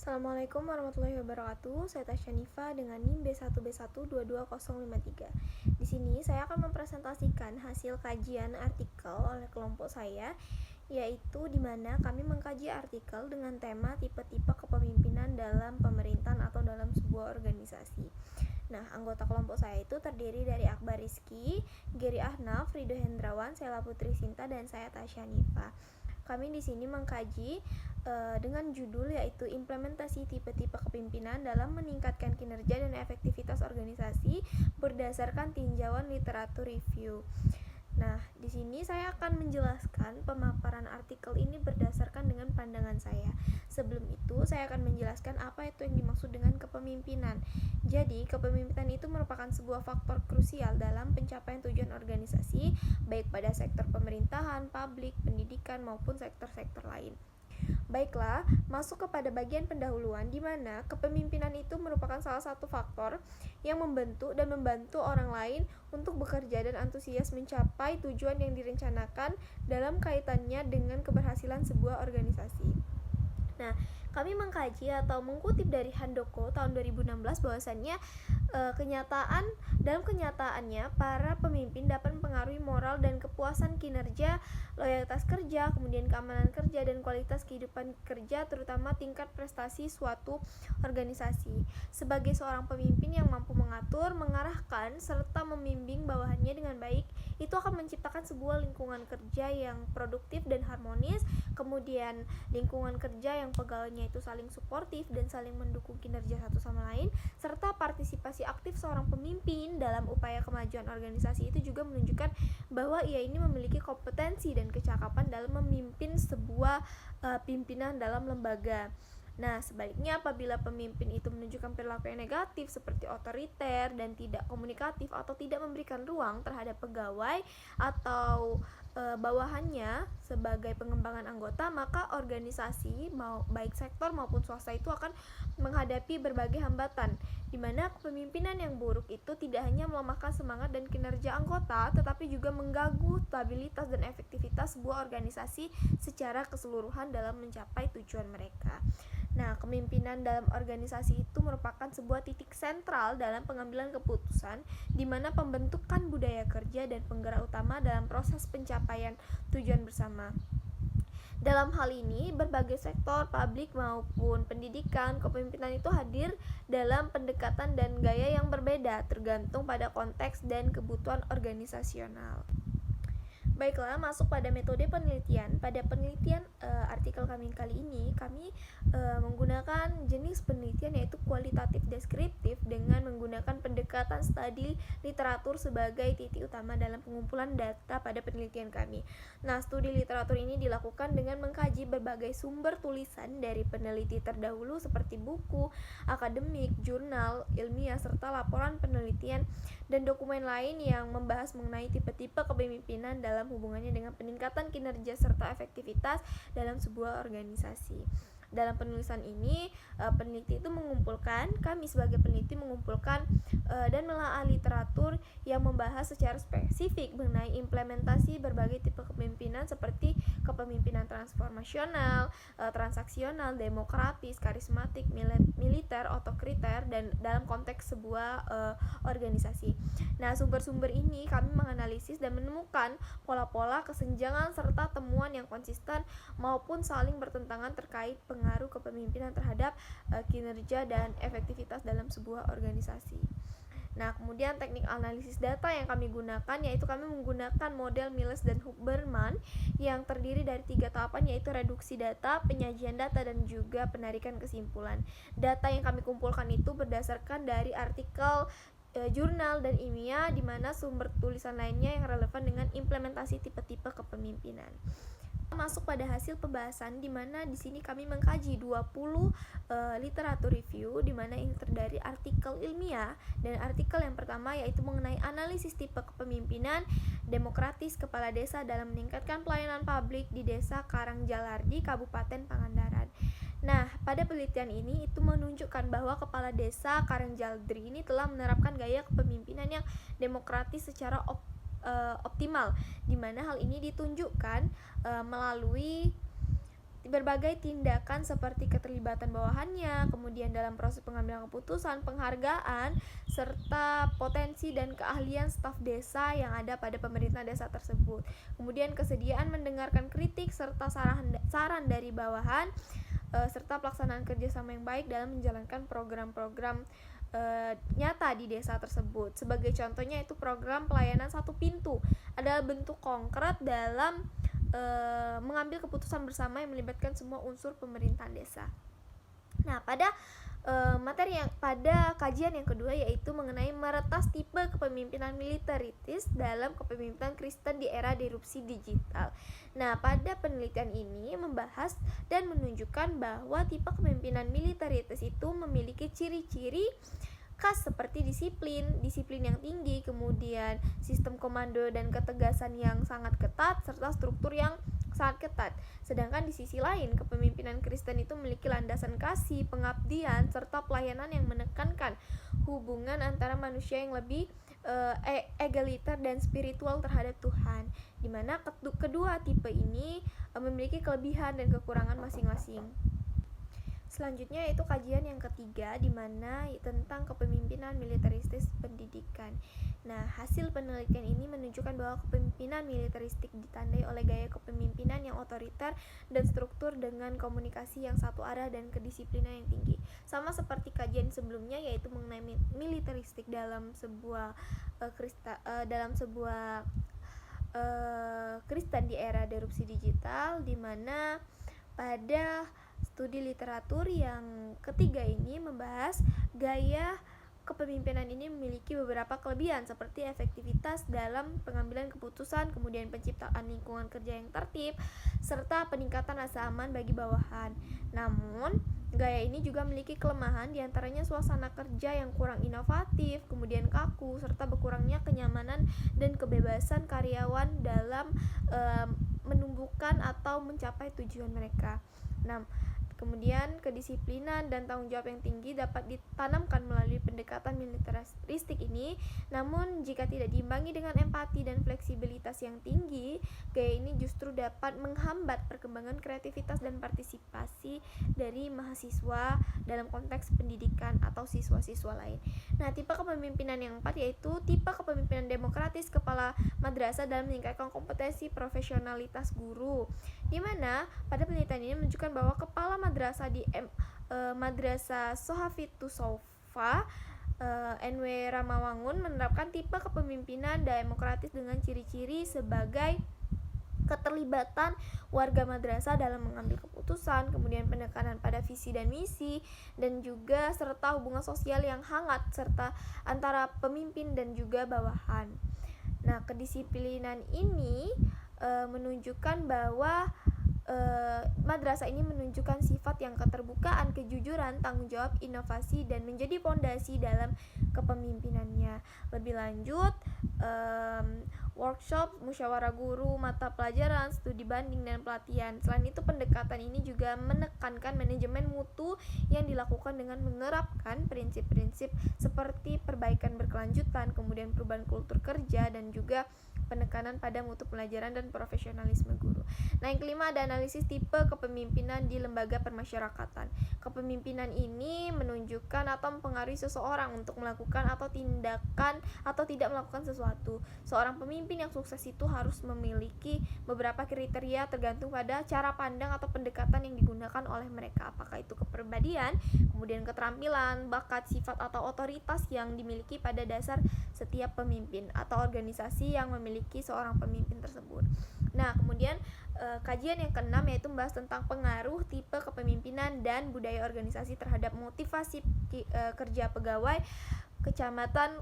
Assalamualaikum warahmatullahi wabarakatuh. Saya Tasya Nifa dengan NIM B1B1222053. Di sini saya akan mempresentasikan hasil kajian artikel oleh kelompok saya, yaitu di mana kami mengkaji artikel dengan tema tipe-tipe kepemimpinan dalam pemerintahan atau dalam sebuah organisasi. Nah, anggota kelompok saya itu terdiri dari Akbar Rizky, Geri Ahnaf, Rido Hendrawan, Sela Putri Sinta, dan saya Tasya Nifa. Kami di sini mengkaji dengan judul yaitu implementasi tipe-tipe kepemimpinan dalam meningkatkan kinerja dan efektivitas organisasi berdasarkan tinjauan literatur review. Nah, di sini saya akan menjelaskan pemaparan artikel ini berdasarkan dengan pandangan saya. Sebelum itu, saya akan menjelaskan apa itu yang dimaksud dengan kepemimpinan. Jadi, kepemimpinan itu merupakan sebuah faktor krusial dalam pencapaian tujuan organisasi, baik pada sektor pemerintahan, publik, pendidikan, maupun sektor-sektor lain. Baiklah, masuk kepada bagian pendahuluan di mana kepemimpinan itu merupakan salah satu faktor yang membentuk dan membantu orang lain untuk bekerja dan antusias mencapai tujuan yang direncanakan dalam kaitannya dengan keberhasilan sebuah organisasi. Nah, kami mengkaji atau mengutip dari Handoko tahun 2016 bahwasannya dalam kenyataannya para pemimpin dapat mempengaruhi moral dan kepuasan kinerja, loyalitas kerja, kemudian keamanan kerja dan kualitas kehidupan kerja, terutama tingkat prestasi suatu organisasi. Sebagai seorang pemimpin yang mampu mengatur, mengarahkan, serta membimbing bawahannya dengan baik, itu akan menciptakan sebuah lingkungan kerja yang produktif dan harmonis, kemudian lingkungan kerja yang pegawainya itu saling suportif dan saling mendukung kinerja satu sama lain, serta partisipasi aktif seorang pemimpin dalam upaya kemajuan organisasi itu juga menunjukkan bahwa ia ini memiliki kompetensi dan kecakapan dalam memimpin sebuah pimpinan dalam lembaga. Nah, sebaliknya apabila pemimpin itu menunjukkan perilaku yang negatif seperti otoriter dan tidak komunikatif atau tidak memberikan ruang terhadap pegawai atau bawahannya sebagai pengembangan anggota, maka organisasi baik sektor maupun swasta itu akan menghadapi berbagai hambatan, di mana kepemimpinan yang buruk itu tidak hanya melemahkan semangat dan kinerja anggota, tetapi juga mengganggu stabilitas dan efektivitas sebuah organisasi secara keseluruhan dalam mencapai tujuan mereka. Nah, kepemimpinan dalam organisasi itu merupakan sebuah titik sentral dalam pengambilan keputusan, di mana pembentukan budaya kerja dan penggerak utama dalam proses pencapaian tujuan bersama. Dalam hal ini, berbagai sektor, publik maupun pendidikan, kepemimpinan itu hadir dalam pendekatan dan gaya yang berbeda, tergantung pada konteks dan kebutuhan organisasional. Baiklah, masuk pada metode penelitian. Pada penelitian artikel kami kali ini, kami menggunakan jenis penelitian yaitu kualitatif deskriptif dengan menggunakan pendekatan studi literatur sebagai titik utama dalam pengumpulan data pada penelitian kami. Nah, studi literatur ini dilakukan dengan mengkaji berbagai sumber tulisan dari peneliti terdahulu seperti buku, akademik, jurnal, ilmiah, serta laporan penelitian dan dokumen lain yang membahas mengenai tipe-tipe kepemimpinan dalam hubungannya dengan peningkatan kinerja serta efektivitas dalam sebuah organisasi. Dalam penulisan ini, kami sebagai peneliti mengumpulkan dan menelaah literatur yang membahas secara spesifik mengenai implementasi berbagai tipe kepemimpinan seperti kepemimpinan transformasional, transaksional, demokratis, karismatik, militer, otoriter, dan dalam konteks sebuah organisasi. Nah, sumber-sumber ini kami menganalisis dan menemukan pola-pola, kesenjangan, serta temuan yang konsisten maupun saling bertentangan terkait pengaruh kepemimpinan terhadap kinerja dan efektivitas dalam sebuah organisasi. Nah, kemudian teknik analisis data yang kami gunakan yaitu kami menggunakan model Miles dan Huberman yang terdiri dari 3 tahapan yaitu reduksi data, penyajian data, dan juga penarikan kesimpulan. Data yang kami kumpulkan itu berdasarkan dari artikel jurnal dan ilmiah, di mana sumber tulisan lainnya yang relevan dengan implementasi tipe-tipe kepemimpinan. Masuk pada hasil pembahasan, di mana di sini kami mengkaji 20 literatur review, di mana ini terdiri artikel ilmiah, dan artikel yang pertama yaitu mengenai analisis tipe kepemimpinan demokratis kepala desa dalam meningkatkan pelayanan publik di Desa Karangjalardi, Kabupaten Pangandaran. Nah, pada penelitian ini itu menunjukkan bahwa kepala desa Karangjalardi ini telah menerapkan gaya kepemimpinan yang demokratis secara optimal, di mana hal ini ditunjukkan melalui berbagai tindakan seperti keterlibatan bawahannya, kemudian dalam proses pengambilan keputusan, penghargaan, serta potensi dan keahlian staf desa yang ada pada pemerintah desa tersebut. Kemudian kesediaan mendengarkan kritik serta saran dari bawahan, serta pelaksanaan kerjasama yang baik dalam menjalankan program-program nyata di desa tersebut. Sebagai contohnya itu program pelayanan satu pintu adalah bentuk konkret dalam mengambil keputusan bersama yang melibatkan semua unsur pemerintahan desa. Nah, pada pada kajian yang kedua yaitu mengenai meretas tipe kepemimpinan militaritis dalam kepemimpinan Kristen di era disrupsi digital. Nah, pada penelitian ini membahas dan menunjukkan bahwa tipe kepemimpinan militaritis itu memiliki ciri-ciri khas seperti disiplin yang tinggi, kemudian sistem komando dan ketegasan yang sangat ketat, serta struktur yang sangat ketat. Sedangkan di sisi lain, kepemimpinan Kristen itu memiliki landasan kasih, pengabdian, serta pelayanan yang menekankan hubungan antara manusia yang lebih egaliter dan spiritual terhadap Tuhan, di mana kedua tipe ini memiliki kelebihan dan kekurangan masing-masing. Selanjutnya itu kajian yang ketiga di mana tentang kepemimpinan militeristis pendidikan. Nah, hasil penelitian ini menunjukkan bahwa kepemimpinan militeristik ditandai oleh gaya kepemimpinan yang otoriter dan struktur dengan komunikasi yang satu arah dan kedisiplinan yang tinggi. Sama seperti kajian sebelumnya yaitu mengenai militeristik dalam sebuah Kristen di era disrupsi digital, di mana pada studi literatur yang ketiga ini membahas gaya kepemimpinan ini memiliki beberapa kelebihan seperti efektivitas dalam pengambilan keputusan, kemudian penciptaan lingkungan kerja yang tertib, serta peningkatan rasa aman bagi bawahan. Namun, gaya ini juga memiliki kelemahan diantaranya suasana kerja yang kurang inovatif, kemudian kaku, serta berkurangnya kenyamanan dan kebebasan karyawan dalam menumbuhkan atau mencapai tujuan mereka. Nah, kemudian kedisiplinan dan tanggung jawab yang tinggi dapat ditanamkan melalui pendekatan militeristik ini. Namun jika tidak diimbangi dengan empati dan fleksibilitas yang tinggi, gaya ini justru dapat menghambat perkembangan kreativitas dan partisipasi dari mahasiswa dalam konteks pendidikan atau siswa-siswa lain. Nah, tipe kepemimpinan yang keempat yaitu tipe kepemimpinan demokratis kepala madrasah dalam meningkatkan kompetensi profesionalitas guru, di mana pada penelitian ini menunjukkan bahwa kepala madrasah di Madrasah Sohafitus Sofa NW Ramawangun menerapkan tipe kepemimpinan demokratis dengan ciri-ciri sebagai keterlibatan warga madrasah dalam mengambil keputusan, kemudian penekanan pada visi dan misi, dan juga serta hubungan sosial yang hangat serta antara pemimpin dan juga bawahan. Nah, kedisiplinan ini menunjukkan bahwa madrasah ini menunjukkan sifat yang keterbukaan, kejujuran, tanggung jawab, inovasi, dan menjadi fondasi dalam kepemimpinannya. Lebih lanjut, workshop, musyawarah guru, mata pelajaran, studi banding, dan pelatihan. Selain itu, pendekatan ini juga menekankan manajemen mutu yang dilakukan dengan menerapkan prinsip-prinsip seperti perbaikan berkelanjutan, kemudian perubahan kultur kerja, dan juga penekanan pada mutu pelajaran dan profesionalisme guru. Nah, yang kelima ada analisis tipe kepemimpinan di lembaga permasyarakatan. Kepemimpinan ini menunjukkan atau mempengaruhi seseorang untuk melakukan atau tindakan atau tidak melakukan sesuatu. Seorang pemimpin yang sukses itu harus memiliki beberapa kriteria tergantung pada cara pandang atau pendekatan yang digunakan oleh mereka. Apakah itu kepribadian, kemudian keterampilan, bakat, sifat atau otoritas yang dimiliki pada dasar setiap pemimpin atau organisasi yang memiliki seorang pemimpin tersebut. Nah, kemudian kajian yang keenam yaitu membahas tentang pengaruh tipe kepemimpinan dan budaya organisasi terhadap motivasi kerja pegawai Kecamatan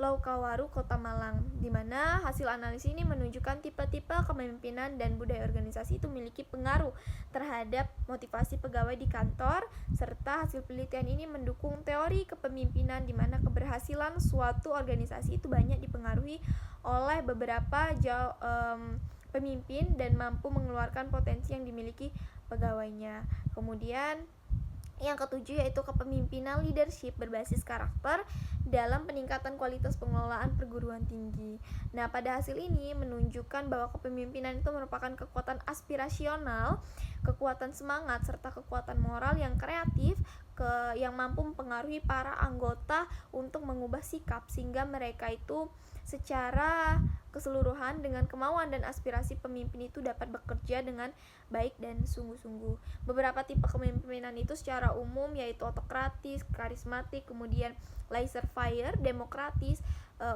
Laukawaru, Kota Malang, di mana hasil analisis ini menunjukkan tipe-tipe kepemimpinan dan budaya organisasi itu memiliki pengaruh terhadap motivasi pegawai di kantor, serta hasil penelitian ini mendukung teori kepemimpinan di mana keberhasilan suatu organisasi itu banyak dipengaruhi oleh beberapa pemimpin dan mampu mengeluarkan potensi yang dimiliki pegawainya. Kemudian Yang ketujuh yaitu kepemimpinan leadership berbasis karakter dalam peningkatan kualitas pengelolaan perguruan tinggi. Nah, pada hasil ini menunjukkan bahwa kepemimpinan itu merupakan kekuatan aspirasional, kekuatan semangat, serta kekuatan moral yang kreatif yang mampu mempengaruhi para anggota untuk mengubah sikap sehingga mereka itu secara keseluruhan dengan kemauan dan aspirasi pemimpin itu dapat bekerja dengan baik dan sungguh-sungguh. Beberapa tipe kepemimpinan itu secara umum yaitu otokratis, karismatik, kemudian laissez-faire, demokratis,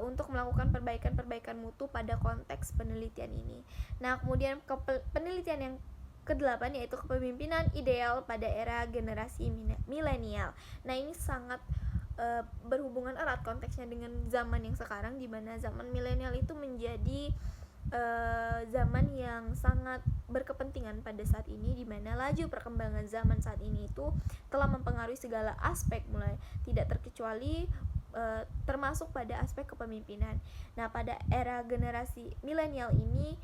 untuk melakukan perbaikan-perbaikan mutu pada konteks penelitian ini. Nah, kemudian penelitian yang kedelapan yaitu kepemimpinan ideal pada era generasi milenial. Nah, ini sangat berhubungan erat konteksnya dengan zaman yang sekarang, di mana zaman milenial itu menjadi zaman yang sangat berkepentingan pada saat ini, di mana laju perkembangan zaman saat ini itu telah mempengaruhi segala aspek, mulai tidak terkecuali termasuk pada aspek kepemimpinan. Nah, pada era generasi milenial ini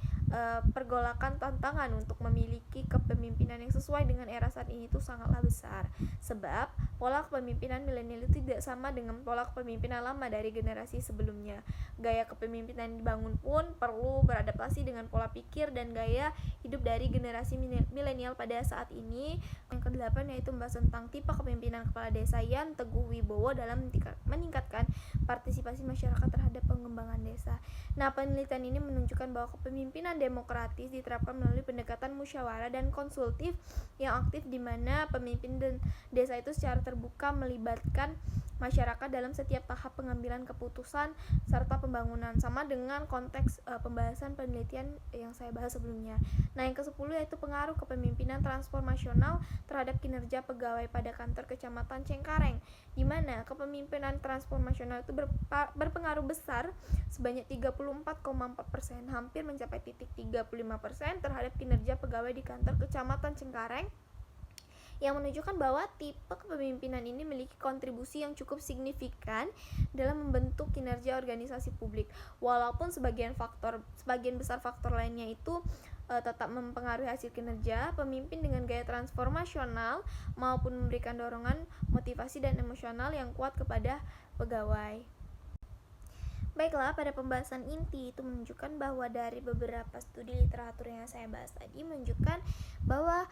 pergolakan tantangan untuk memiliki kepemimpinan yang sesuai dengan era saat ini itu sangatlah besar, sebab pola kepemimpinan milenial itu tidak sama dengan pola kepemimpinan lama dari generasi sebelumnya. Gaya kepemimpinan dibangun pun perlu beradaptasi dengan pola pikir dan gaya hidup dari generasi milenial pada saat ini. Yang kedelapan yaitu membahas tentang tipe kepemimpinan kepala desa yang Teguh Wibowo dalam meningkatkan partisipasi masyarakat terhadap pengembangan desa. Nah, penelitian ini menunjukkan bahwa kepemimpinan demokratis diterapkan melalui pendekatan musyawarah dan konsultif yang aktif, di mana pemimpin dan desa itu secara terbuka melibatkan masyarakat dalam setiap tahap pengambilan keputusan serta pembangunan, sama dengan konteks pembahasan penelitian yang saya bahas sebelumnya. Nah, yang ke-10 yaitu pengaruh kepemimpinan transformasional terhadap kinerja pegawai pada kantor kecamatan Cengkareng, di mana kepemimpinan transformasional itu berpengaruh besar sebanyak 34,4%, hampir mencapai titik 35% terhadap kinerja pegawai di kantor kecamatan Cengkareng, yang menunjukkan bahwa tipe kepemimpinan ini memiliki kontribusi yang cukup signifikan dalam membentuk kinerja organisasi publik. Walaupun sebagian besar faktor lainnya itu tetap mempengaruhi hasil kinerja, pemimpin dengan gaya transformasional maupun memberikan dorongan, motivasi dan emosional yang kuat kepada pegawai. Baiklah, pada pembahasan inti itu menunjukkan bahwa dari beberapa studi literatur yang saya bahas tadi menunjukkan bahwa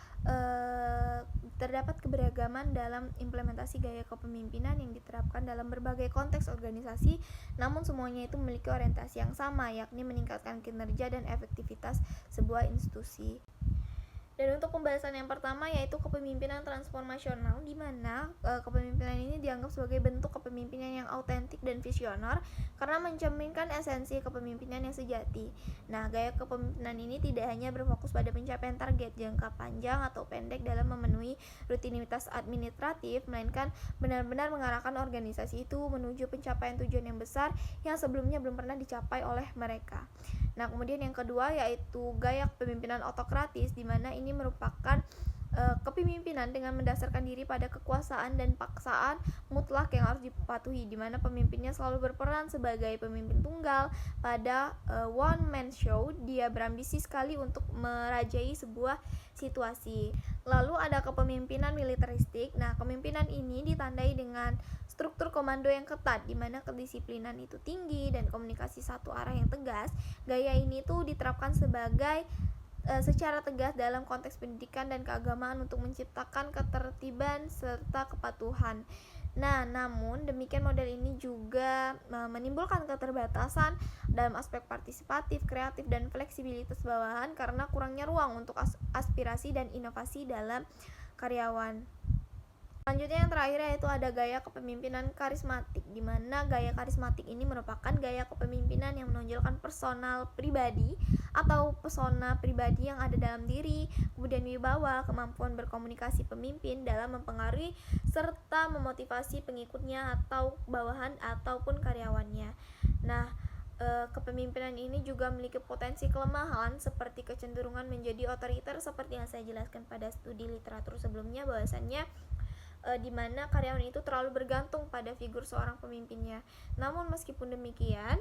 terdapat keberagaman dalam implementasi gaya kepemimpinan yang diterapkan dalam berbagai konteks organisasi, namun semuanya itu memiliki orientasi yang sama, yakni meningkatkan kinerja dan efektivitas sebuah institusi. Dan untuk pembahasan yang pertama yaitu kepemimpinan transformasional, di mana kepemimpinan ini dianggap sebagai bentuk kepemimpinan yang autentik dan visioner karena mencerminkan esensi kepemimpinan yang sejati. Nah, gaya kepemimpinan ini tidak hanya berfokus pada pencapaian target jangka panjang atau pendek dalam memenuhi rutinitas administratif, melainkan benar-benar mengarahkan organisasi itu menuju pencapaian tujuan yang besar yang sebelumnya belum pernah dicapai oleh mereka. Nah, kemudian yang kedua yaitu gaya kepemimpinan otokratis, di mana ini merupakan kepemimpinan dengan mendasarkan diri pada kekuasaan dan paksaan mutlak yang harus dipatuhi, di mana pemimpinnya selalu berperan sebagai pemimpin tunggal pada one man show. Dia berambisi sekali untuk merajai sebuah situasi. Lalu ada kepemimpinan militeristik. Nah, kepemimpinan ini ditandai dengan struktur komando yang ketat, di mana kedisiplinan itu tinggi dan komunikasi satu arah yang tegas. Gaya ini tuh diterapkan secara tegas dalam konteks pendidikan dan keagamaan untuk menciptakan ketertiban serta kepatuhan. Nah, namun demikian model ini juga menimbulkan keterbatasan dalam aspek partisipatif, kreatif, dan fleksibilitas bawahan karena kurangnya ruang untuk aspirasi dan inovasi dalam karyawan. Selanjutnya yang terakhir yaitu ada gaya kepemimpinan karismatik, di mana gaya karismatik ini merupakan gaya kepemimpinan yang menonjolkan personal pribadi atau pesona pribadi yang ada dalam diri, kemudian wibawa, kemampuan berkomunikasi pemimpin dalam mempengaruhi serta memotivasi pengikutnya atau bawahan ataupun karyawannya. Nah, kepemimpinan ini juga memiliki potensi kelemahan seperti kecenderungan menjadi otoriter seperti yang saya jelaskan pada studi literatur sebelumnya, bahwasannya di mana karyawan itu terlalu bergantung pada figur seorang pemimpinnya. Namun meskipun demikian,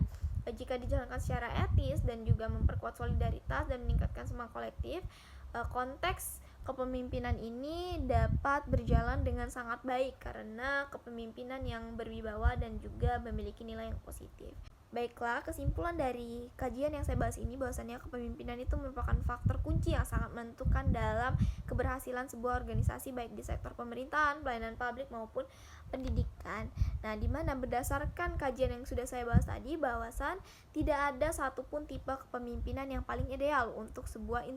jika dijalankan secara etis dan juga memperkuat solidaritas dan meningkatkan semangat kolektif, konteks kepemimpinan ini dapat berjalan dengan sangat baik karena kepemimpinan yang berwibawa dan juga memiliki nilai yang positif. Baiklah, kesimpulan dari kajian yang saya bahas ini bahwasannya kepemimpinan itu merupakan faktor kunci yang sangat menentukan dalam keberhasilan sebuah organisasi baik di sektor pemerintahan, pelayanan publik maupun pendidikan. Nah, di mana berdasarkan kajian yang sudah saya bahas tadi bahwasan tidak ada satupun tipe kepemimpinan yang paling ideal untuk sebuah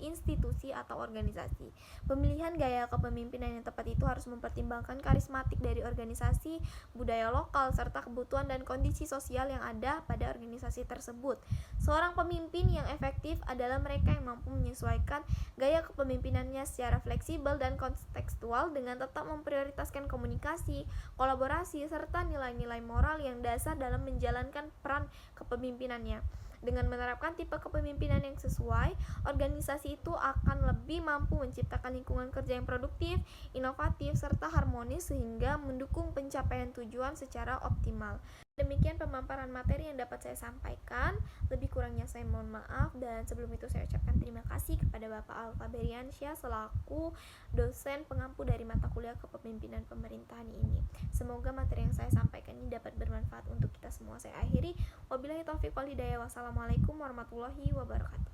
institusi atau organisasi. Pemilihan gaya kepemimpinan yang tepat itu harus mempertimbangkan karismatik dari organisasi, budaya lokal, serta kebutuhan dan kondisi sosial yang ada pada organisasi tersebut. Seorang pemimpin yang efektif adalah mereka yang mampu menyesuaikan gaya kepemimpinannya secara fleksibel dan kontekstual dengan tetap memprioritaskan komunikasi, kolaborasi, serta nilai-nilai moral yang dasar dalam menjalankan peran kepemimpinannya. Dengan menerapkan tipe kepemimpinan yang sesuai, organisasi itu akan lebih mampu menciptakan lingkungan kerja yang produktif, inovatif, serta harmonis sehingga mendukung pencapaian tujuan secara optimal. Demikian pemaparan materi yang dapat saya sampaikan. Lebih kurangnya saya mohon maaf, dan sebelum itu saya ucapkan terima kasih kepada Bapak Alfa Beriansyah selaku dosen pengampu dari mata kuliah kepemimpinan pemerintahan ini. Semoga materi yang saya sampaikan ini dapat bermanfaat untuk kita semua. Saya akhiri. Wabillahi taufiq wal hidayah. Wassalamualaikum warahmatullahi wabarakatuh.